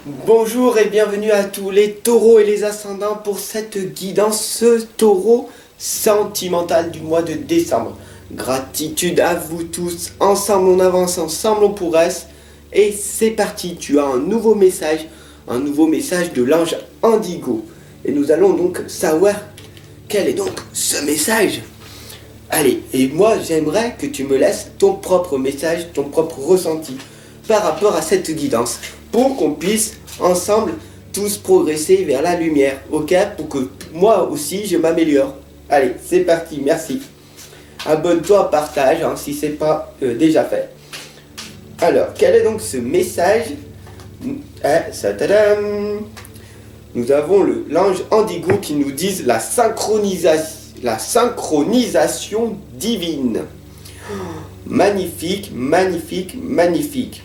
Bonjour et bienvenue à tous les taureaux et les ascendants pour cette guidance taureau sentimentale du mois de décembre. Gratitude à vous tous, ensemble on avance, ensemble on progresse. Et c'est parti, tu as un nouveau message de l'ange Indigo. Et nous allons donc savoir quel est donc ce message. Allez, et moi j'aimerais que tu me laisses ton propre message, ton propre ressenti par rapport à cette guidance, pour qu'on puisse ensemble tous progresser vers la lumière, ok? Pour que moi aussi je m'améliore. Allez, c'est parti, merci. Abonne-toi, partage si c'est pas déjà fait. Alors, quel est donc ce message? Nous avons l'ange Indigo qui nous dit la synchronisation divine. Magnifique, magnifique, magnifique.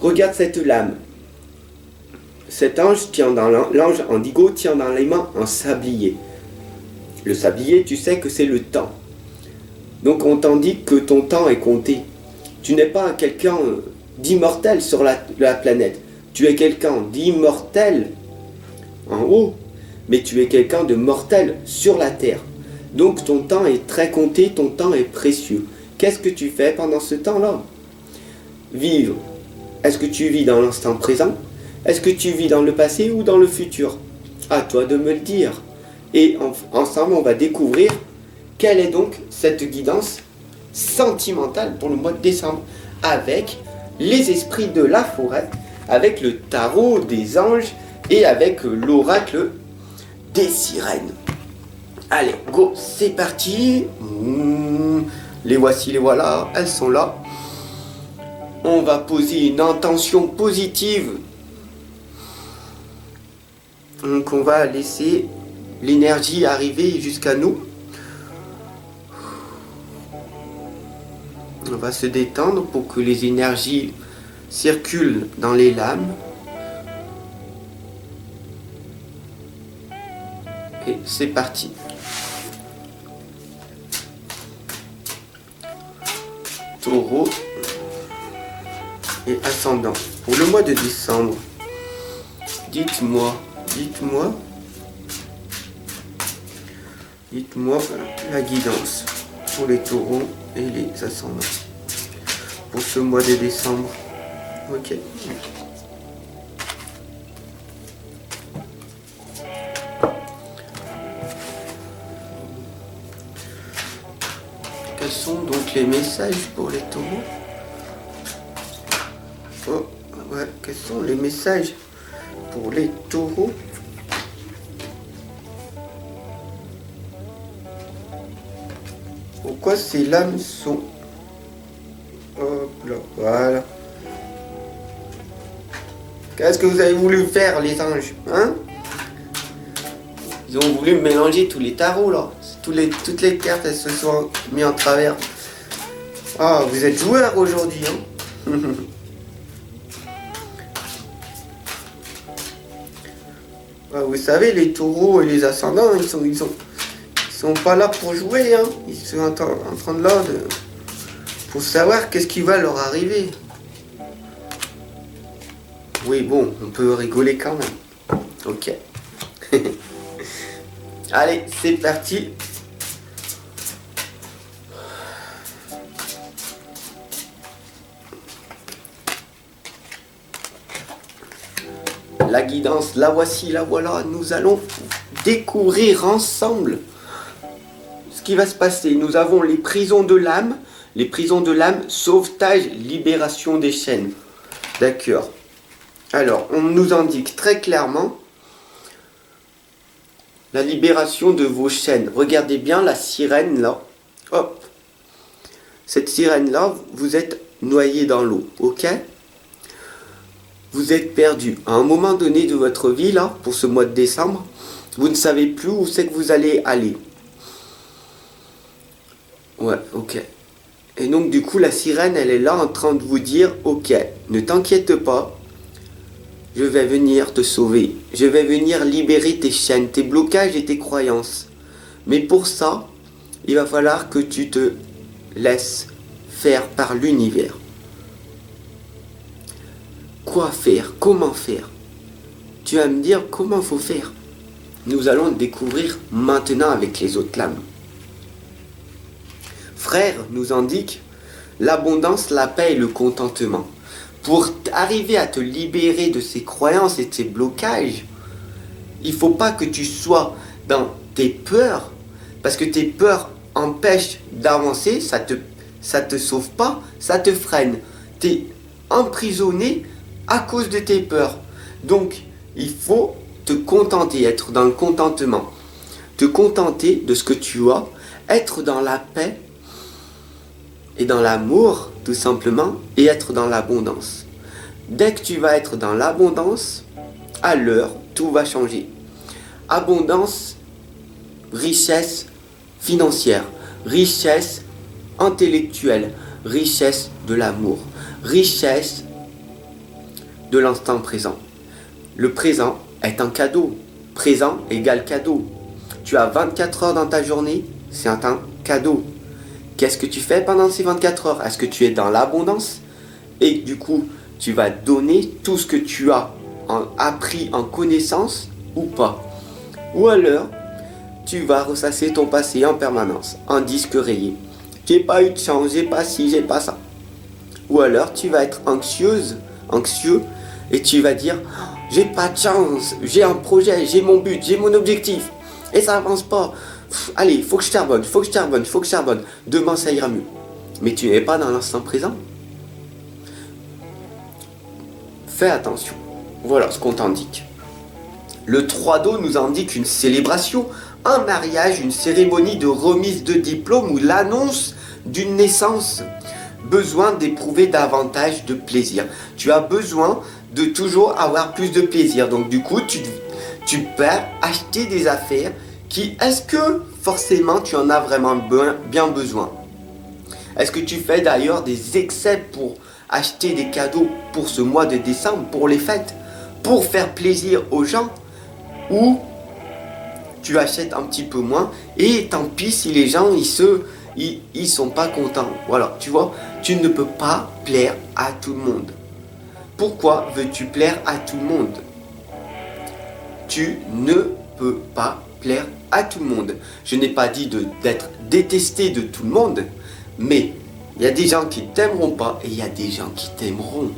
Regarde cette lame. Cet ange tient dans l'ange Indigo tient dans les mains un sablier. Le sablier, tu sais que c'est le temps. Donc on t'indique que ton temps est compté. Tu n'es pas quelqu'un d'immortel sur la planète. Tu es quelqu'un d'immortel en haut, mais tu es quelqu'un de mortel sur la terre. Donc ton temps est très compté, ton temps est précieux. Qu'est-ce que tu fais pendant ce temps-là? Vivre. Est-ce que tu vis dans l'instant présent? Est-ce que tu vis dans le passé ou dans le futur? À toi de me le dire. Et ensemble, on va découvrir quelle est donc cette guidance sentimentale pour le mois de décembre, avec les esprits de la forêt, avec le tarot des anges et avec l'oracle des sirènes. Allez, go, c'est parti. Les voici, les voilà, elles sont là. On va poser une intention positive. Donc on va laisser l'énergie arriver jusqu'à nous. On va se détendre pour que les énergies circulent dans les lames. Et c'est parti. Taureau et ascendant. Pour le mois de décembre, dites-moi la guidance pour les taureaux et les ascendants pour ce mois de décembre. Ok. Quels sont donc les messages pour les taureaux? Oh, ouais, quels sont les messages pour les taureaux? Pourquoi ces lames sont... Hop là, voilà. Qu'est-ce que vous avez voulu faire, les anges, hein? Ils ont voulu mélanger tous les tarots, là. Toutes les cartes, elles se sont mises en travers. Ah, vous êtes joueurs aujourd'hui, hein? Ah, vous savez, les taureaux et les ascendants, ils sont pas là pour jouer, hein. Ils sont en train de là pour savoir qu'est-ce qui va leur arriver. Oui, bon, on peut rigoler quand même. Ok. Allez, c'est parti. La guidance, la voici, la voilà. Nous allons découvrir ensemble ce qui va se passer. Nous avons les prisons de l'âme. Les prisons de l'âme, sauvetage, libération des chaînes. D'accord. Alors, on nous indique très clairement la libération de vos chaînes. Regardez bien la sirène là. Hop. Cette sirène là, vous êtes noyé dans l'eau. Ok? Vous êtes perdu. À un moment donné de votre vie là, pour ce mois de décembre, vous ne savez plus où c'est que vous allez aller. Ouais, ok. Et donc du coup la sirène elle est là en train de vous dire ok, ne t'inquiète pas, je vais venir te sauver, je vais venir libérer tes chaînes, tes blocages et tes croyances. Mais pour ça, il va falloir que tu te laisses faire par l'univers. quoi faire, comment faire. Tu vas me dire comment faut faire. Nous allons le découvrir maintenant avec les autres lames. Frère nous indique l'abondance, la paix et le contentement. Pour arriver à te libérer de ces croyances et de ces blocages, il ne faut pas que tu sois dans tes peurs, parce que tes peurs empêchent d'avancer, ça te sauve pas, ça te freine. Tu es emprisonné à cause de tes peurs. Donc, il faut te contenter, être dans le contentement. Te contenter de ce que tu as, être dans la paix et dans l'amour, tout simplement, et être dans l'abondance. Dès que tu vas être dans l'abondance, alors tout va changer. Abondance, richesse financière, richesse intellectuelle, richesse de l'amour, richesse de l'instant présent. Le présent est un cadeau. Présent égale cadeau. Tu as 24 heures dans ta journée, c'est un cadeau. Qu'est-ce que tu fais pendant ces 24 heures? Est-ce que tu es dans l'abondance? Et du coup, tu vas donner tout ce que tu as appris en connaissance ou pas? Ou alors, tu vas ressasser ton passé en permanence, en disque rayé. J'ai pas eu de chance, j'ai pas ci, j'ai pas ça. Ou alors, tu vas être anxieux, et tu vas dire, j'ai pas de chance, j'ai un projet, j'ai mon but, j'ai mon objectif, et ça avance pas. Allez, il faut que je charbonne. Demain, ça ira mieux. Mais tu n'es pas dans l'instant présent. Fais attention. Voilà ce qu'on t'indique. Le 3 d'eau nous indique une célébration, un mariage, une cérémonie de remise de diplôme ou l'annonce d'une naissance. Besoin d'éprouver davantage de plaisir. Tu as besoin de toujours avoir plus de plaisir. Donc du coup, tu peux acheter des affaires qui, est-ce que forcément tu en as vraiment bien besoin? Est-ce que tu fais d'ailleurs des excès pour acheter des cadeaux pour ce mois de décembre, pour les fêtes, pour faire plaisir aux gens? Ou tu achètes un petit peu moins et tant pis si les gens ils sont pas contents. Voilà, tu vois, tu ne peux pas plaire à tout le monde. Pourquoi veux-tu plaire à tout le monde? Tu ne peux pas plaire à tout le monde. Je n'ai pas dit d'être détesté de tout le monde, mais il y a des gens qui t'aimeront pas et il y a des gens qui t'aimeront,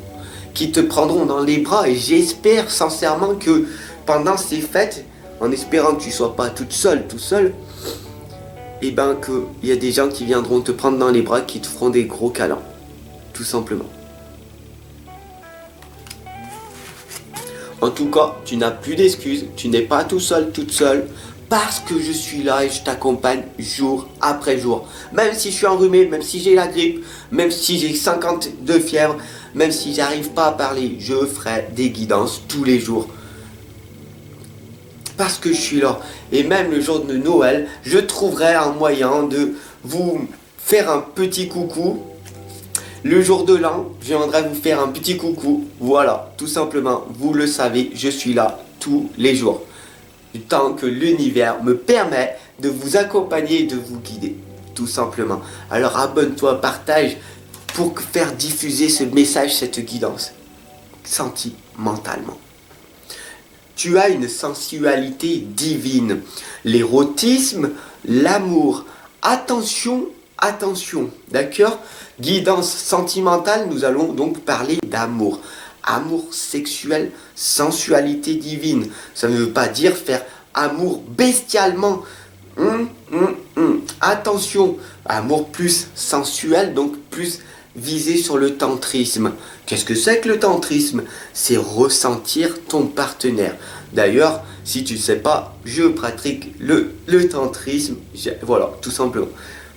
qui te prendront dans les bras. Et j'espère sincèrement que pendant ces fêtes, en espérant que tu ne sois pas toute seule, tout seul, et ben qu'il y a des gens qui viendront te prendre dans les bras, qui te feront des gros câlins, tout simplement. En tout cas, tu n'as plus d'excuses, tu n'es pas tout seul, toute seule, parce que je suis là et je t'accompagne jour après jour. Même si je suis enrhumé, même si j'ai la grippe, même si j'ai 50 de fièvre, même si j'arrive pas à parler, je ferai des guidances tous les jours. Parce que je suis là. Et même le jour de Noël, je trouverai un moyen de vous faire un petit coucou. Le jour de l'an, je viendrai vous faire un petit coucou. Voilà, tout simplement, vous le savez, je suis là tous les jours. Tant que l'univers me permet de vous accompagner et de vous guider, tout simplement. Alors abonne-toi, partage pour faire diffuser ce message, cette guidance, sentimentalement. Tu as une sensualité divine, l'érotisme, l'amour. Attention, d'accord? Guidance sentimentale, nous allons donc parler d'amour. Amour sexuel, sensualité divine. Ça ne veut pas dire faire amour bestialement. Attention, amour plus sensuel, donc plus visé sur le tantrisme. Qu'est-ce que c'est que le tantrisme? C'est ressentir ton partenaire. D'ailleurs, si tu ne sais pas, je pratique le tantrisme. Voilà, tout simplement.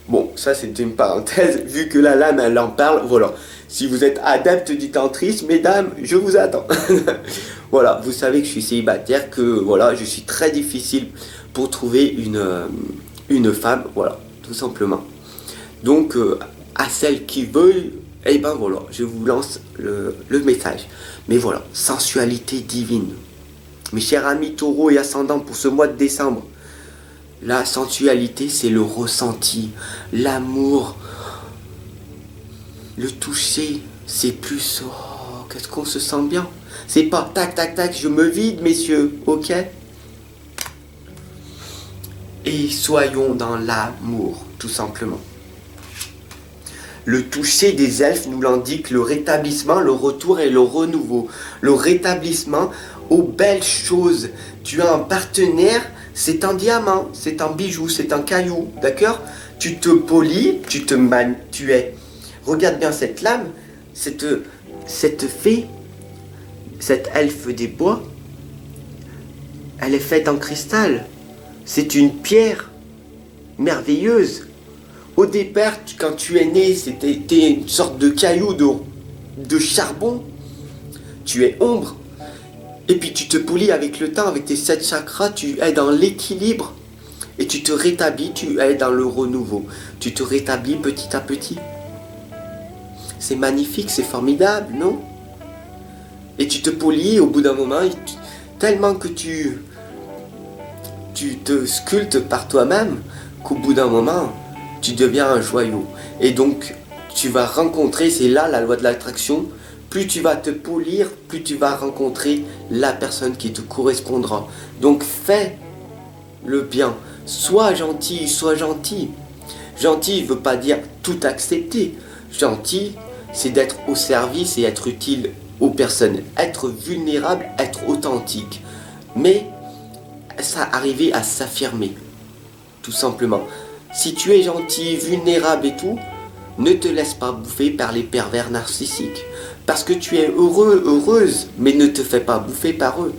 Bon, ça c'est une parenthèse, vu que la lame elle en parle, voilà. Si vous êtes adepte du tantrisme, mesdames, je vous attends. Voilà, vous savez que je suis célibataire, que voilà, je suis très difficile pour trouver une femme, voilà, tout simplement. Donc, à celles qui veulent, eh ben voilà, je vous lance le message. Mais voilà, sensualité divine. Mes chers amis taureaux et ascendants, pour ce mois de décembre, la sensualité, c'est le ressenti, l'amour, le toucher, c'est plus qu'est-ce qu'on se sent bien. C'est pas tac, tac, tac, je me vide, messieurs, ok? Et soyons dans l'amour, tout simplement. Le toucher des elfes nous l'indique, le rétablissement, le retour et le renouveau. Le rétablissement aux belles choses. Tu as un partenaire, c'est un diamant, c'est un bijou, c'est un caillou, d'accord? Tu te polis, tu es. Regarde bien cette lame, cette fée, cette elfe des bois, elle est faite en cristal. C'est une pierre merveilleuse. Au départ, quand tu es né, c'était une sorte de caillou de charbon. Tu es ombre. Et puis tu te polis avec le temps, avec tes 7 chakras, tu es dans l'équilibre. Et tu te rétablis, tu es dans le renouveau. Tu te rétablis petit à petit. C'est magnifique, c'est formidable, non? Et tu te polis au bout d'un moment, tellement que tu te sculptes par toi-même, qu'au bout d'un moment, tu deviens un joyau. Et donc, tu vas rencontrer, c'est là la loi de l'attraction, plus tu vas te polir, plus tu vas rencontrer la personne qui te correspondra. Donc, fais le bien. Sois gentil, sois gentil. Gentil ne veut pas dire tout accepter. Gentil, c'est d'être au service et être utile aux personnes. Être vulnérable, être authentique. Mais, ça arriver à s'affirmer. Tout simplement. Si tu es gentil, vulnérable et tout, ne te laisse pas bouffer par les pervers narcissiques. Parce que tu es heureux, heureuse, mais ne te fais pas bouffer par eux.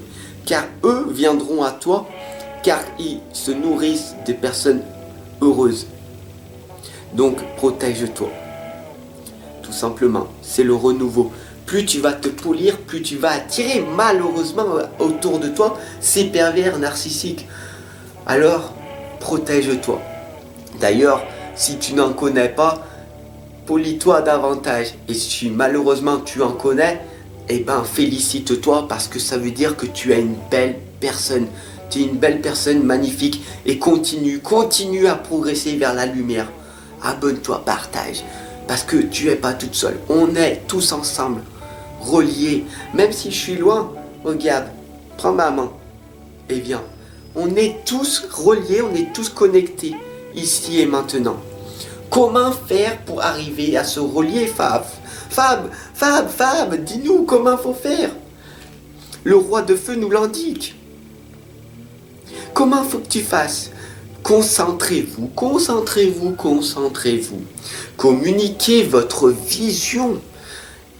Car eux viendront à toi, car ils se nourrissent des personnes heureuses. Donc, protège-toi. Tout simplement, c'est le renouveau. Plus tu vas te polir, plus tu vas attirer malheureusement autour de toi ces pervers narcissiques. Alors, protège-toi. D'ailleurs, si tu n'en connais pas, polis-toi davantage. Et si malheureusement tu en connais, eh ben félicite-toi parce que ça veut dire que tu es une belle personne. Tu es une belle personne magnifique et continue à progresser vers la lumière. Abonne-toi, partage. Parce que tu n'es pas toute seule. On est tous ensemble, reliés. Même si je suis loin, regarde, prends ma main et viens. On est tous reliés, on est tous connectés, ici et maintenant. Comment faire pour arriver à se relier, Fab? Fab, dis-nous comment faut faire. Le roi de feu nous l'indique. Comment faut que tu fasses? Concentrez-vous. Communiquez votre vision.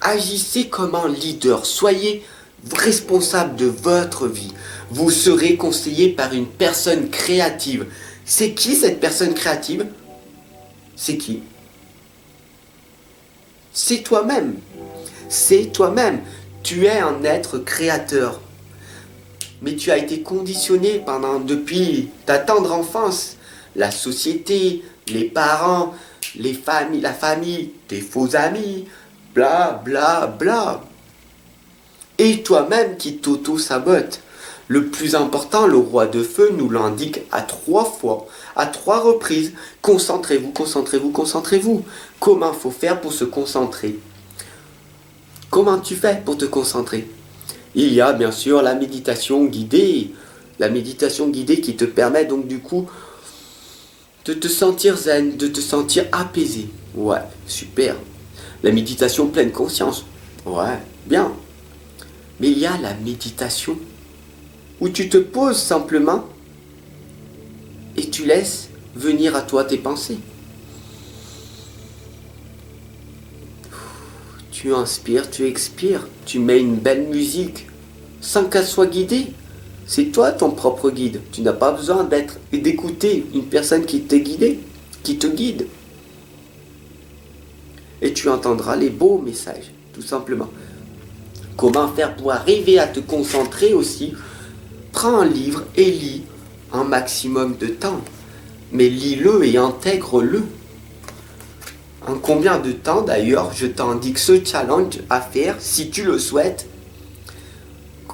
Agissez comme un leader. Soyez responsable de votre vie. Vous serez conseillé par une personne créative. C'est qui cette personne créative? C'est qui? C'est toi-même. C'est toi-même. Tu es un être créateur. Mais tu as été conditionné depuis ta tendre enfance. La société, les parents, la famille, tes faux amis, bla bla bla. Et toi-même qui t'auto-sabote. Le plus important, le roi de feu nous l'indique à 3 fois, à 3 reprises. Concentrez-vous. Comment faut faire pour se concentrer? Comment tu fais pour te concentrer? Il y a bien sûr la méditation guidée. La méditation guidée qui te permet donc du coup de te sentir zen, de te sentir apaisé. Ouais, super. La méditation pleine conscience. Ouais, bien. Mais il y a la méditation où tu te poses simplement et tu laisses venir à toi tes pensées. Tu inspires, tu expires, tu mets une belle musique sans qu'elle soit guidée. C'est toi ton propre guide. Tu n'as pas besoin d'écouter une personne qui te guide. Et tu entendras les beaux messages, tout simplement. Comment faire pour arriver à te concentrer aussi? Prends un livre et lis un maximum de temps. Mais lis-le et intègre-le. En combien de temps d'ailleurs, je t'indique ce challenge à faire si tu le souhaites.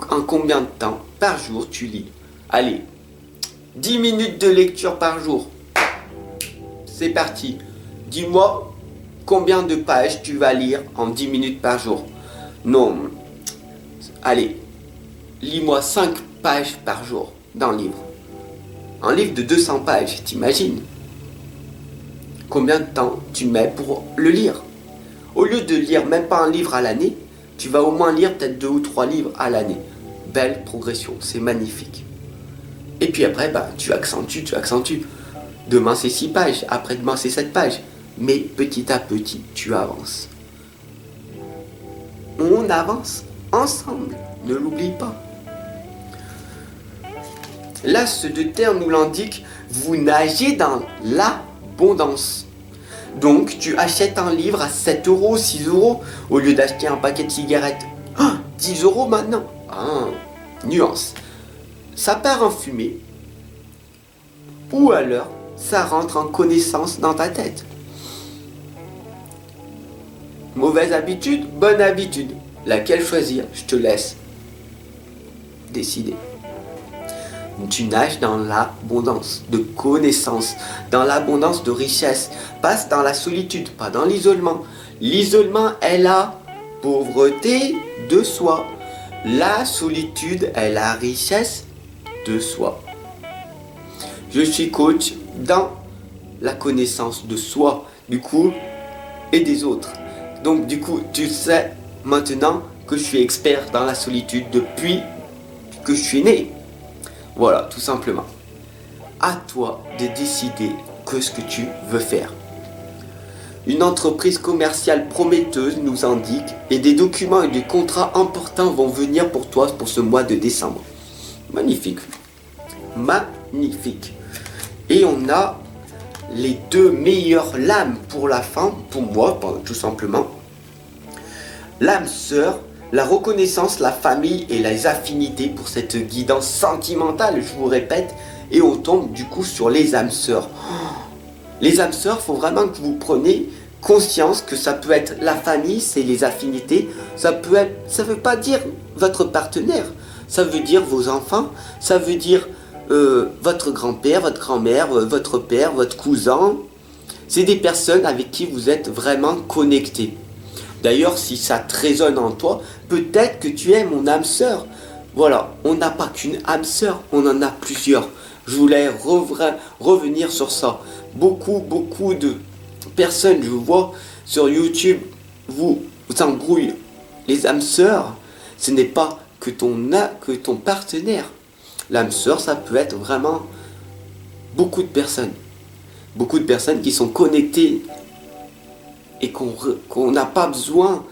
En combien de temps par jour tu lis? Allez, 10 minutes de lecture par jour. C'est parti. Dis-moi combien de pages tu vas lire en 10 minutes par jour. Non, allez, lis-moi 5 pages par jour d'un livre. Un livre de 200 pages, t'imagines? Combien de temps tu mets pour le lire? Au lieu de lire même pas un livre à l'année, tu vas au moins lire peut-être 2 ou 3 livres à l'année. Belle progression, c'est magnifique. Et puis après, tu accentues. Demain c'est 6 pages, après-demain c'est 7 pages. Mais petit à petit, tu avances. On avance ensemble, ne l'oublie pas. L'as de terre nous l'indique, vous nagez dans l'abondance. Donc tu achètes un livre à 7 euros, 6 euros, au lieu d'acheter un paquet de cigarettes. 10 euros maintenant. Nuance. Ça part en fumée. Ou alors, ça rentre en connaissance dans ta tête. Mauvaise habitude, bonne habitude. Laquelle choisir? Je te laisse décider. Tu nages dans l'abondance de connaissances, dans l'abondance de richesse. Passe dans la solitude, pas dans l'isolement. L'isolement est la pauvreté de soi. La solitude est la richesse de soi. Je suis coach dans la connaissance de soi, du coup, et des autres. Donc du coup, tu sais maintenant que je suis expert dans la solitude depuis que je suis né. Voilà, tout simplement. À toi de décider ce que tu veux faire. Une entreprise commerciale prometteuse nous indique et des documents et des contrats importants vont venir pour toi pour ce mois de décembre. Magnifique. Magnifique. Et on a les 2 meilleures lames pour la fin, pour moi, tout simplement. L'âme sœur, la reconnaissance, la famille et les affinités pour cette guidance sentimentale, je vous répète, et on tombe du coup sur les âmes sœurs. Les âmes sœurs, il faut vraiment que vous preniez conscience que ça peut être la famille, c'est les affinités, ça veut pas dire votre partenaire, ça veut dire vos enfants, ça veut dire votre grand-père, votre grand-mère, votre père, votre cousin. C'est des personnes avec qui vous êtes vraiment connectés. D'ailleurs, si ça te résonne en toi, peut-être que tu es mon âme sœur. Voilà, on n'a pas qu'une âme sœur, on en a plusieurs. Je voulais revenir sur ça. Beaucoup de personnes, je vois sur YouTube, vous embrouillent. Les âmes sœurs, ce n'est pas que ton partenaire. L'âme sœur, ça peut être vraiment beaucoup de personnes. Beaucoup de personnes qui sont connectées et qu'on n'a pas besoin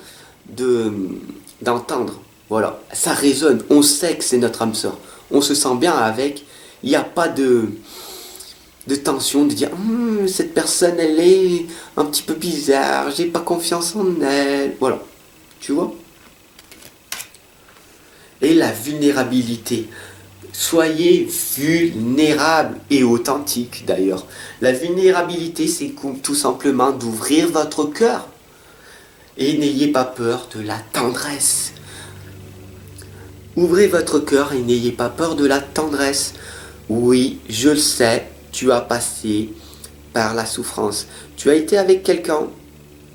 d'entendre. Voilà, ça résonne, on sait que c'est notre âme sœur. On se sent bien avec, il n'y a pas de tension, de dire cette personne elle est un petit peu bizarre, j'ai pas confiance en elle. Voilà, tu vois. Et la vulnérabilité. Soyez vulnérable et authentique d'ailleurs. La vulnérabilité, c'est tout simplement d'ouvrir votre cœur. Et n'ayez pas peur de la tendresse. Ouvrez votre cœur et n'ayez pas peur de la tendresse. Oui, je le sais, tu as passé par la souffrance. Tu as été avec quelqu'un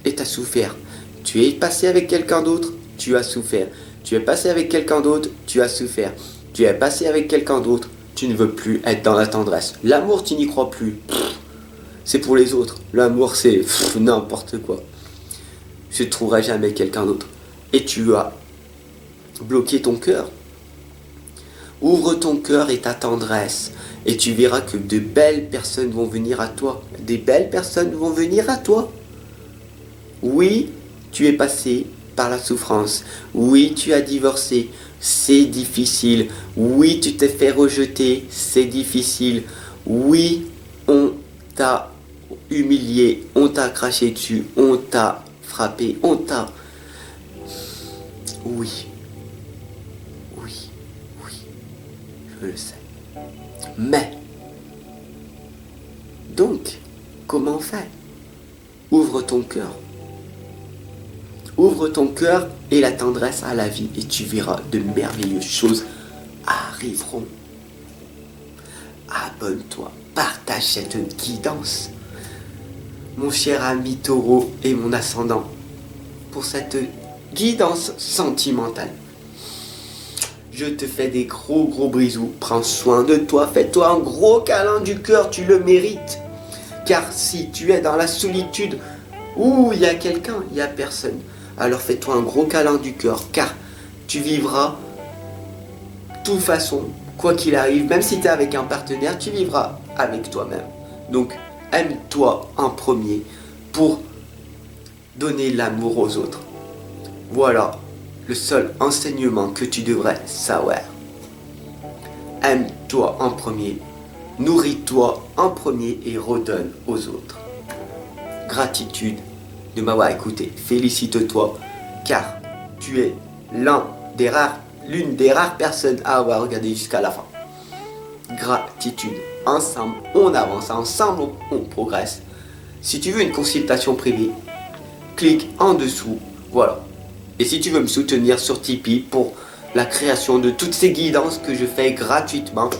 et tu as souffert. Tu es passé avec quelqu'un d'autre, tu as souffert. Tu es passé avec quelqu'un d'autre, tu as souffert. Tu es passé avec quelqu'un d'autre, tu ne veux plus être dans la tendresse. L'amour, tu n'y crois plus. C'est pour les autres. L'amour, c'est n'importe quoi. Je ne trouverai jamais quelqu'un d'autre. Et tu as bloqué ton cœur. Ouvre ton cœur et ta tendresse. Et tu verras que de belles personnes vont venir à toi. Des belles personnes vont venir à toi. Oui, tu es passé par la souffrance. Oui, tu as divorcé. C'est difficile. Oui, tu t'es fait rejeter. C'est difficile. Oui, on t'a humilié. On t'a craché dessus. On t'a frappé. On t'a... Oui. Oui. Oui. Je le sais. Mais... Donc, comment faire? Ouvre ton cœur. Ouvre ton cœur et la tendresse à la vie et tu verras de merveilleuses choses arriveront. Abonne-toi, partage cette guidance. Mon cher ami Taureau et mon ascendant, pour cette guidance sentimentale. Je te fais des gros bisous, prends soin de toi, fais-toi un gros câlin du cœur, tu le mérites. Car si tu es dans la solitude, où il y a quelqu'un, il n'y a personne, alors fais-toi un gros câlin du cœur, car tu vivras de toute façon, quoi qu'il arrive, même si tu es avec un partenaire, tu vivras avec toi-même. Donc, aime-toi en premier pour donner l'amour aux autres. Voilà le seul enseignement que tu devrais savoir. Aime-toi en premier, nourris-toi en premier et redonne aux autres. Gratitude de m'avoir écouté. Félicite-toi car tu es l'une des rares personnes à avoir regardé jusqu'à la fin. Gratitude. Ensemble, on avance. Ensemble, on progresse. Si tu veux une consultation privée, clique en dessous. Voilà. Et si tu veux me soutenir sur Tipeee pour la création de toutes ces guidances que je fais gratuitement,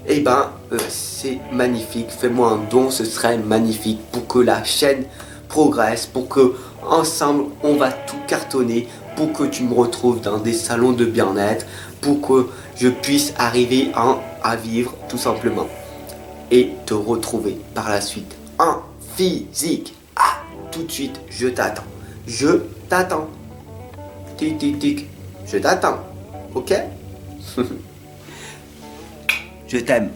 eh ben, c'est magnifique. Fais-moi un don, ce serait magnifique pour que la chaîne progresse, pour que ensemble on va tout cartonner, pour que tu me retrouves dans des salons de bien-être, pour que je puisse arriver à vivre tout simplement et te retrouver par la suite en physique. Ah, tout de suite, je t'attends. Je t'attends. Tic tic tic. Je t'attends. Ok? Je t'aime.